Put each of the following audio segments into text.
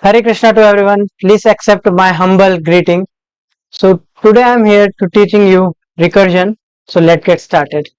Hare Krishna to everyone. Please accept my humble greeting. So today I am here to teaching you recursion. So let's get started.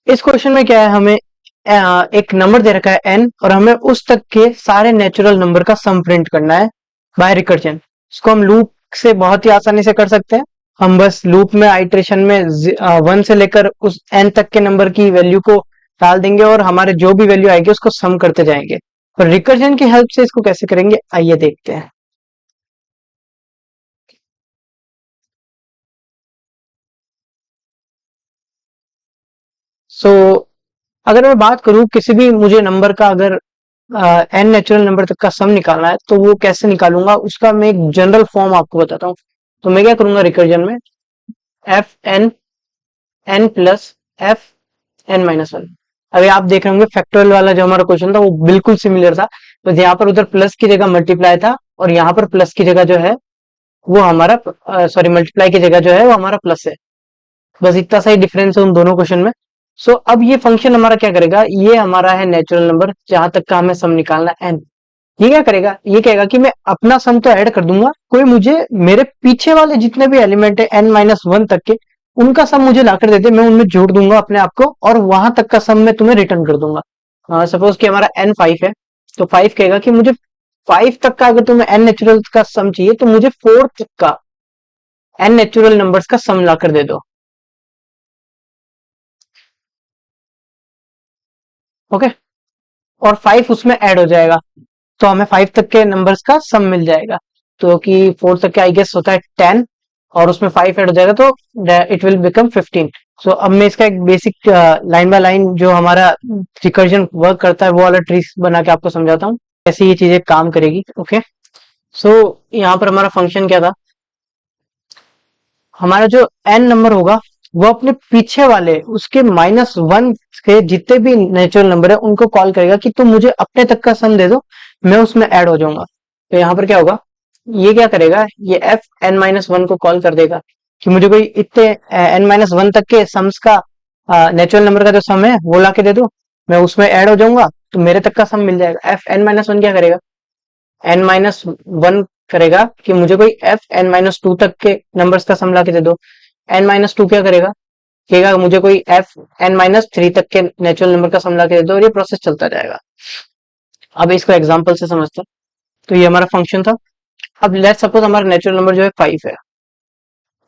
इस question में क्या है, हमें एक number दे रखा है n और हमें उस तक के सारे नेचुरल नंबर का सम प्रिंट करना है बाय रिकर्जन। इसको हम लूप से बहुत ही आसानी से कर सकते हैं। हम बस लूप में आइटरेशन में 1 से लेकर उस n तक के नंबर की वैल्यू को डाल देंगे और हमारे जो भी वैल्यू आएगी उसको सम करते जाएंगे। और रिकर्जन की हेल्प से इसको कैसे करेंगे, आइए देखते हैं। सो अगर मैं बात करूं किसी भी मुझे नंबर का, अगर एन नेचुरल नंबर तक का सम निकालना है तो वो कैसे निकालूंगा, उसका मैं एक जनरल फॉर्म आपको बताता हूँ। तो मैं क्या करूंगा, रिकर्जन में F N N plus F N minus one. अभी आप देख रहे होंगे फैक्टोरियल वाला जो हमारा क्वेश्चन था वो बिल्कुल सिमिलर था। तो यहाँ पर उधर प्लस की जगह मल्टीप्लाई था और यहाँ पर प्लस की जगह जो है वो हमारा, सॉरी, मल्टीप्लाई की जगह जो है वो हमारा प्लस है। बस इतना सा ही डिफरेंस है उन दोनों क्वेश्चन में। सो अब ये फंक्शन हमारा क्या करेगा, ये हमारा है नेचुरल नंबर जहां तक का हमें सम निकालना एन। ये क्या करेगा, ये कहेगा कि मैं अपना सम तो ऐड कर दूंगा, कोई मुझे मेरे पीछे वाले जितने भी एलिमेंट है n माइनस वन तक के, उनका सम मुझे लाकर दे दे, मैं उनमें जोड़ दूंगा अपने आप को और वहां तक का सम मैं तुम्हें रिटर्न कर दूंगा। सपोज कि हमारा n 5 है, तो 5 कहेगा कि मुझे 5 तक का, अगर तुम्हें n नेचुरल का सम चाहिए तो मुझे 4 तक का n नेचुरल नंबर्स का सम लाकर दे दो। ओके, और 5 उसमें ऐड हो जाएगा तो हमें 5 तक के नंबर्स का सम मिल जाएगा। तो कि 4 तक के आई गेस होता है 10 और उसमें 5 ऐड हो जाएगा तो इट विल बिकम 15। सो अब मैं इसका एक बेसिक लाइन बाय लाइन जो हमारा रिकर्जन वर्क करता है वो वाला ट्रिक्स बना के आपको समझाता हूँ कैसे ये चीजें काम करेगी। ओके, सो यहाँ पर हमारा फंक्शन क्या था, हमारा जो एन नंबर होगा वो अपने पीछे वाले उसके माइनस वन के जितने भी नेचुरल नंबर है उनको कॉल करेगा कि तुम मुझे अपने तक का सम दे दो, मैं उसमें ऐड हो जाऊंगा। तो यहाँ पर क्या होगा, ये क्या करेगा, ये एफ एन माइनस वन को कॉल कर देगा कि मुझे कोई इतने एन माइनस वन तक के सम्स का नेचुरल नंबर का जो सम है वो ला के दे दो, मैं उसमें ऐड हो जाऊंगा तो मेरे तक का सम मिल जाएगा। एफ एन माइनस वन क्या करेगा, एन माइनस वन करेगा कि मुझे कोई एफ एन माइनस टू तक के नंबर्स का सम ला के दे दो। एन माइनस टू क्या करेगा, कहेगा मुझे कोई एफ एन माइनस थ्री तक के नेचुरल नंबर का सम ला के दे दो, और ये प्रोसेस चलता जाएगा। अब इसको एग्जांपल से समझते हैं। तो ये हमारा फंक्शन था। अब लेट्स सपोज हमारा नेचुरल नंबर जो है 5 है।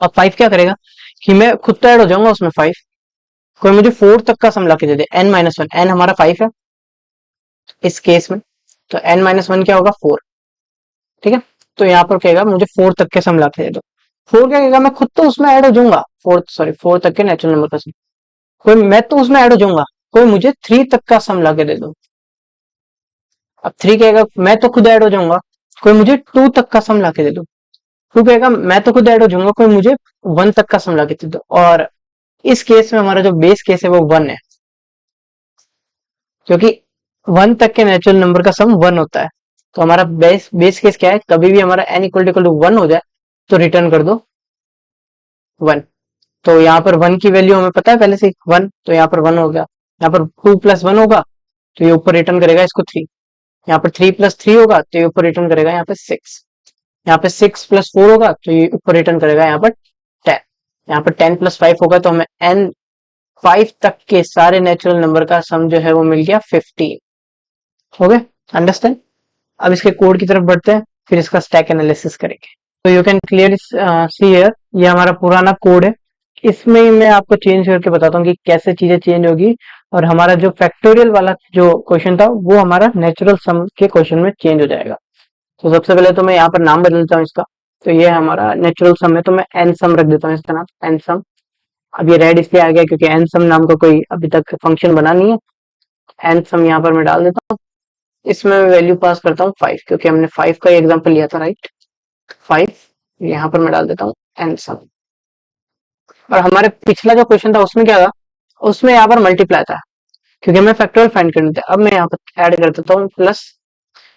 अब 5 क्या करेगा कि मैं खुद तो ऐड हो जाऊंगा उसमें 5, कोई मुझे 4 तक का सम ला के दे दे, एन माइनस वन, एन हमारा 5 है इस केस में, तो एन माइनस वन क्या होगा 4। ठीक है, तो यहाँ पर कहेगा मुझे 4 तक के सम ला के दे दो। 4 क्या कहेगा, मैं खुद तो उसमें ऐड हो जाऊंगा, 4 तक के नेचुरल नंबर का सम, कोई मैं तो उसमें ऐड हो जाऊंगा, कोई मुझे 3 तक का सम ला के दे दो। अब 3 कहेगा मैं तो खुद ऐड हो जाऊंगा, कोई मुझे 2 तक का सम ला के दे दो। 2 कहेगा मैं तो खुद ऐड हो जाऊंगा, कोई मुझे 1 तक का सम ला के दे दो। और इस केस में हमारा जो बेस केस है वो 1 है, क्योंकि 1 तक के नेचुरल नंबर का सम 1 होता है। तो हमारा बेस केस क्या है, कभी भी हमारा n इक्वल टू 1 हो जाए तो रिटर्न कर दो 1। तो यहाँ पर 1 की वैल्यू हमें पता है पहले से 1, तो यहाँ पर 1 हो गया। यहाँ पर 2 प्लस 1 होगा तो ये ऊपर रिटर्न करेगा इसको 3। यहाँ पर 3 प्लस 3 होगा तो ये ऊपर रिटर्न करेगा यहाँ पे 6। यहाँ पे 6 प्लस 4 होगा तो ये ऊपर रिटर्न करेगा यहाँ पर 10। यहाँ पर 10 प्लस 5 होगा तो हमें n 5 तक के सारे नेचुरल नंबर का सम जो है वो मिल गया 15। हो गए, अंडरस्टैंड। अब इसके कोड की तरफ बढ़ते हैं, फिर इसका स्टैक एनालिसिस करेंगे। तो you can clear see here, ये हमारा पुराना कोड है। इसमें मैं आपको चेंज करके बताता हूँ कि कैसे चीजें चेंज होगी, और हमारा जो फैक्टोरियल वाला जो क्वेश्चन था वो हमारा नेचुरल सम के क्वेश्चन में चेंज हो जाएगा। तो सबसे पहले तो मैं यहाँ पर नाम बदल देता हूँ इसका। तो ये हमारा नेचुरल सम है तो मैं एन सम रख देता हूँ इसका नाम, एन सम। अब ये रेड इसलिए आ गया क्योंकि एन सम नाम का कोई अभी तक फंक्शन बना नहीं है। एन सम यहाँ पर मैं डाल देता हूँ, इसमें मैं वैल्यू पास करता हूँ 5, क्योंकि हमने 5 का एग्जाम्पल लिया था, राइट। 5 यहाँ पर मैं डाल देता हूँ एन सम। और हमारे पिछला जो क्वेश्चन था उसमें क्या था, उसमें यहाँ पर मल्टीप्लाई था क्योंकि हमें फैक्टोरियल फाइंड करनी थी। अब मैं यहाँ पर ऐड कर देता हूँ प्लस,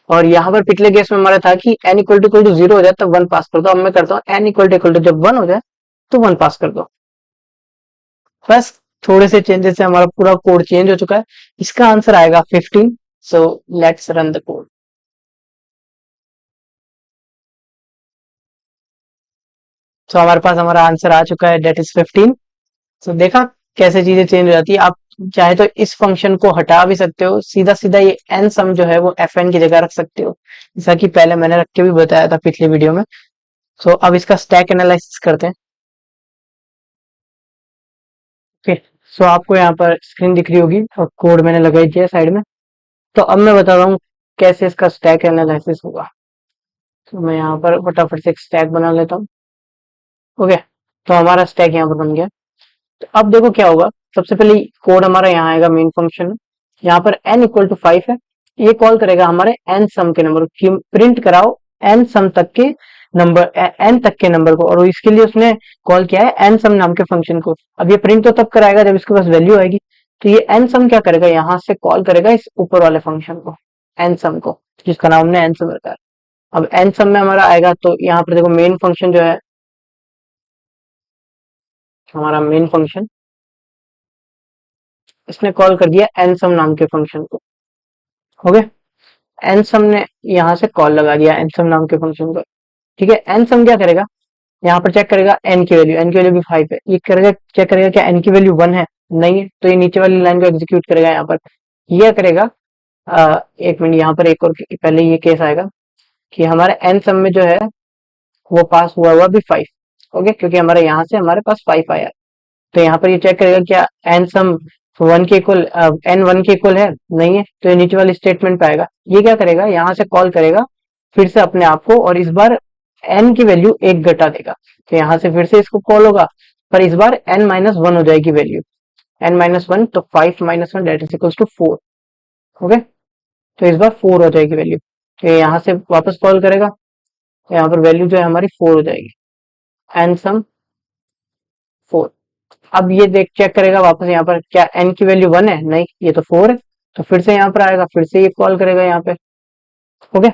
और यहाँ पर पिछले केस में हमारा था कि n इक्वल टू 0 हो जाए तब 1 पास कर दो। अब मैं करता हूँ n इक्वल टू जब 1 हो जाए तो 1 पास कर दो। बस थोड़े से चेंजेस से हमारा पूरा कोड चेंज हो चुका है। इसका आंसर आएगा 15। So let's run the code. तो हमारे पास हमारा आंसर आ चुका है, डेट इज 15। तो देखा कैसे चीजें चेंज हो जाती है। आप चाहे तो इस फंक्शन को हटा भी सकते हो, सीधा सीधा ये एन सम जो है वो एफ एन की जगह रख सकते हो, जैसा कि पहले मैंने रख के भी बताया था पिछले वीडियो में। तो अब इसका स्टैक एनालिसिस करते हैं। ओके, सो आपको यहाँ पर स्क्रीन दिख रही होगी और कोड मैंने लगाई दिया साइड में। तो अब मैं बता रहा हूँ कैसे इसका स्टैक एनालिसिस होगा। तो मैं यहाँ पर फटाफट से एक स्टैक बना लेता हूँ। ओके, तो हमारा स्टैक यहाँ पर बन गया। तो अब देखो क्या होगा। सबसे पहले कोड हमारा यहाँ आएगा मेन फंक्शन में। यहाँ पर n इक्वल टू 5 है, ये कॉल करेगा हमारे n सम के नंबर की, प्रिंट कराओ n सम तक के नंबर, n तक के नंबर को। और इसके लिए उसने कॉल किया है n सम नाम के फंक्शन को। अब ये प्रिंट तो तब कराएगा जब इसके पास वैल्यू आएगी। तो ये n सम क्या करेगा, यहाँ से कॉल करेगा इस ऊपर वाले फंक्शन को, n सम को, जिसका नाम हमने n सम रखा है। अब n सम में हमारा आएगा तो यहाँ पर देखो मेन फंक्शन जो है हमारा मेन फंक्शन, इसने कॉल कर दिया एन सम नाम के फंक्शन को। ओके, एन सम ने यहाँ से कॉल लगा दिया एन सम नाम के फंक्शन को। ठीक है, एन सम क्या करेगा, यहाँ पर चेक करेगा एन की वैल्यू, एन की वैल्यू भी 5 है। ये करेगा, चेक करेगा क्या एन की वैल्यू 1 है, नहीं है, तो ये नीचे वाली लाइन को एग्जीक्यूट करेगा। यहाँ पर ये करेगा एक मिनट, यहाँ पर एक और पहले ये केस आएगा कि हमारे एन सम में जो है वो पास हुआ भी 5। ओके, क्योंकि हमारे यहाँ से हमारे पास 5 आया। तो यहाँ पर ये चेक करेगा क्या एन सम 1 के इक्वल, एन 1 के इक्वल है, नहीं है, तो ये नीचे वाले स्टेटमेंट पे आएगा। ये क्या करेगा, यहाँ से कॉल करेगा फिर से अपने आप को, और इस बार एन की वैल्यू 1 घटा देगा। तो यहाँ से फिर से इसको कॉल होगा, पर इस बार एन माइनस 1 हो जाएगी वैल्यू, एन माइनस 1, तो 5 minus 1 that is equal to 4। Okay, तो इस बार 4 हो जाएगी वैल्यू। तो यहाँ से वापस कॉल करेगा, तो यहाँ पर वैल्यू जो है हमारी 4 हो जाएगी, एन सम 4। अब ये देख चेक करेगा वापस यहाँ पर क्या n की वैल्यू 1 है, नहीं, ये तो 4 है। तो फिर से यहाँ पर आएगा, फिर से ये कॉल करेगा यहाँ पे। ओके,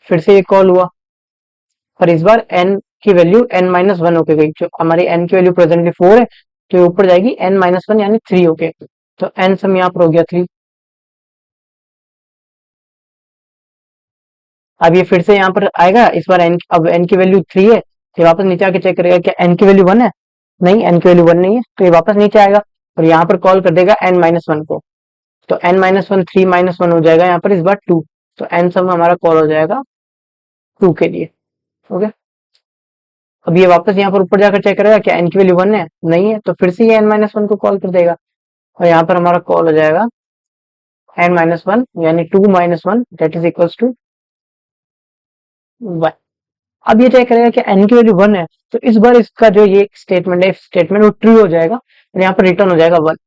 फिर से ये कॉल हुआ, और इस बार n की वैल्यू n माइनस 1 होके गई। जो हमारी n की वैल्यू प्रेजेंटली 4 है, तो ये ऊपर जाएगी n माइनस 1 यानी 3 होके। तो n सम यहाँ पर हो गया 3। अब ये फिर से यहाँ पर आएगा, इस बार n, अब n की वैल्यू 3 है, तो वापस नीचे आके चेक करेगा क्या n की वैल्यू 1 है, नहीं, n की वैल्यू 1 नहीं है, तो ये वापस नीचे आएगा और यहाँ पर कॉल कर देगा n माइनस 1 को। तो n माइनस 1, 3 माइनस 1 हो जाएगा यहाँ पर इस बार 2। तो n सम हमारा कॉल हो जाएगा 2 के लिए। ओके, अब ये वापस यहाँ पर ऊपर जाकर चेक करेगा क्या n की वैल्यू 1 है, नहीं है, तो फिर से ये n माइनस 1 को कॉल कर देगा, और यहाँ पर हमारा कॉल हो जाएगा n माइनस 1 यानी 2 minus 1 that is equal to 1। अब ये चेक करेगा कि n की वैल्यू 1 है, तो इस बार इसका जो ये स्टेटमेंट है, स्टेटमेंट वो ट्रू हो जाएगा, और यहाँ पर रिटर्न हो जाएगा 1।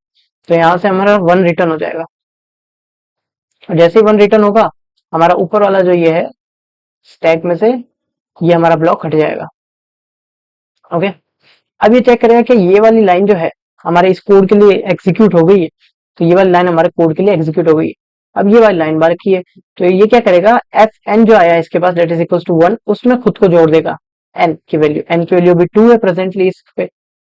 तो यहाँ से हमारा 1 रिटर्न हो जाएगा, और जैसे ही 1 रिटर्न होगा, हमारा ऊपर वाला जो ये है स्टैक में से ये हमारा ब्लॉक हट जाएगा। ओके, अब ये चेक करेगा कि ये वाली लाइन जो है हमारे इस कोड के लिए एग्जीक्यूट हो गई है। तो ये वाली लाइन हमारे कोड के लिए एग्जीक्यूट हो गई है। अब ये वाली लाइन बाकी है, तो ये क्या करेगा, एफ एन जो आया इसके पास डेट इज इक्वल टू 1, उसमें खुद को जोड़ देगा एन की वैल्यू भी 2 है प्रेजेंटली इस पे,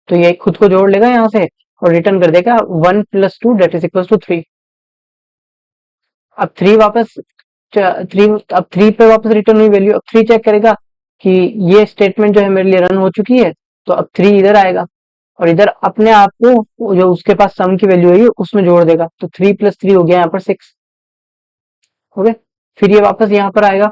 तो ये खुद को जोड़ लेगा यहाँ से और रिटर्न कर देगा 1 plus 2 that is equal to 3। अब 3 वापस 3, अब 3 पे वापस रिटर्न हुई वैल्यू। अब 3 चेक करेगा कि ये स्टेटमेंट जो है मेरे लिए रन हो चुकी है, तो अब 3 इधर आएगा और इधर अपने आप को जो उसके पास सम की वैल्यू है उसमें जोड़ देगा। तो 3 प्लस 3 हो गया यहाँ पर 6। ओके, फिर ये वापस यहाँ पर आएगा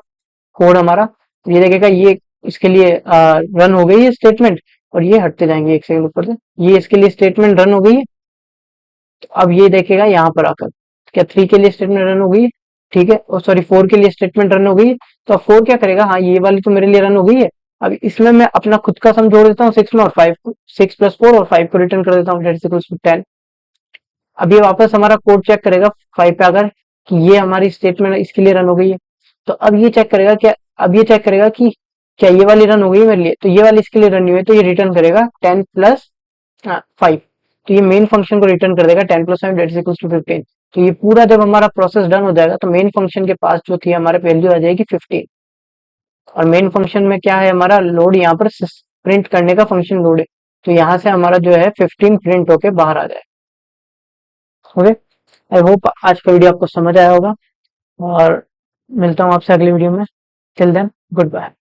कोड हमारा, ये देखेगा ये इसके लिए रन हो गई है स्टेटमेंट, और ये हटते जाएंगे एक सेकंड ऊपर से, ये इसके लिए स्टेटमेंट रन हो गई है। तो अब ये देखेगा यहाँ पर आकर क्या 3 के लिए स्टेटमेंट रन हो गई है, ठीक है, और सॉरी 4 के लिए स्टेटमेंट रन हो गई है। तो अब 4 क्या करेगा, हाँ ये वाली तो मेरे लिए रन हो गई है, अब इसमें मैं अपना खुद का सम जोड़ देता हूँ 6 में, और 5 6 प्लस 4 और 5 को रिटर्न कर देता हूँ, डेट इज इक्वल टू 10। अब ये वापस हमारा कोड चेक करेगा 5 पे आकर कि ये हमारी स्टेटमेंट इसके लिए रन हो गई है। तो अब ये चेक करेगा क्या, अब ये चेक करेगा कि क्या ये वाली रन हो गई है मेरे लिए, तो ये वाली इसके लिए रन नहीं हुई है, तो ये रिटर्न करेगा 10 प्लस 5। तो ये मेन फंक्शन को रिटर्न कर देगा 10 plus 5 that is equal to 15। तो ये पूरा जब हमारा प्रोसेस डन हो जाएगा तो मेन फंक्शन के पास जो थी हमारे वैल्यू आ जाएगी 15। और मेन फंक्शन में क्या है, हमारा लोड यहाँ पर प्रिंट करने का फंक्शन लोड है, तो यहाँ से हमारा जो है 15 प्रिंट होके बाहर आ जाए। ओके, आई होप आज का वीडियो आपको समझ आया होगा और मिलता हूँ आपसे अगली वीडियो में। Till then good bye.